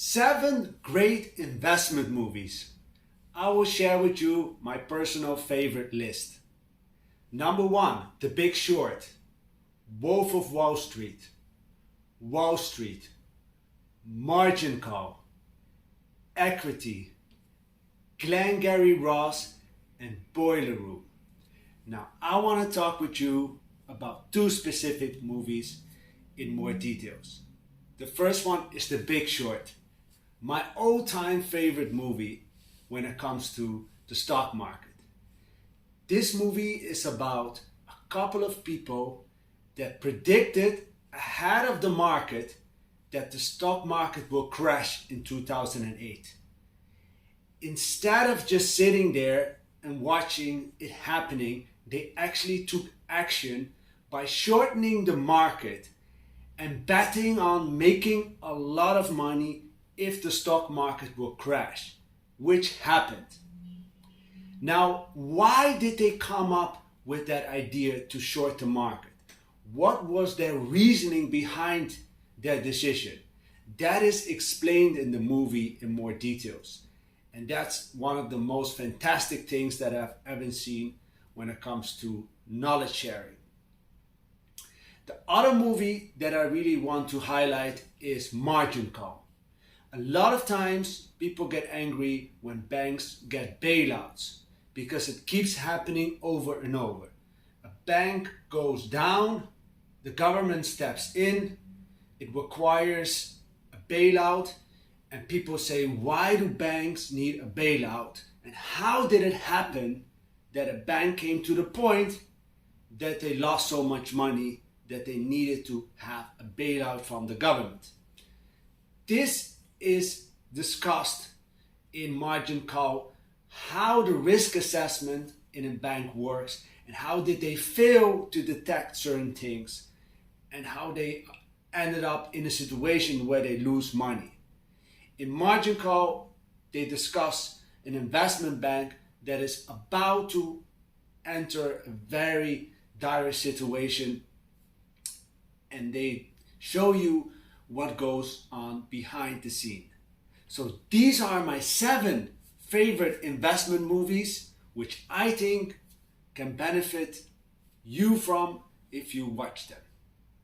7 great investment movies. I will share with you my personal favorite list. Number 1, The Big Short, Wolf of Wall Street, Margin Call, Equity, Glengarry Ross, and Boiler Room. Now, I want to talk with you about 2 specific movies in more details. The first one is The Big Short, my all-time favorite movie when it comes to the stock market. This movie is about a couple of people that predicted ahead of the market that the stock market will crash in 2008. Instead of just sitting there and watching it happening, they actually took action by shortening the market and betting on making a lot of money if the stock market will crash, which happened. Now, why did they come up with that idea to short the market? What was their reasoning behind their decision? That is explained in the movie in more details. And that's one of the most fantastic things that I've ever seen when it comes to knowledge sharing. The other movie that I really want to highlight is Margin Call. A lot of times people get angry when banks get bailouts because it keeps happening over and over. A bank goes down, the government steps in, it requires a bailout, and people say, why do banks need a bailout? And how did it happen that a bank came to the point that they lost so much money that they needed to have a bailout from the government? This is discussed in Margin Call, how the risk assessment in a bank works and how did they fail to detect certain things and how they ended up in a situation where they lose money. In Margin Call, they discuss an investment bank that is about to enter a very dire situation, and they show you what goes on behind the scene. So these are my 7 favorite investment movies, which I think can benefit you from if you watch them.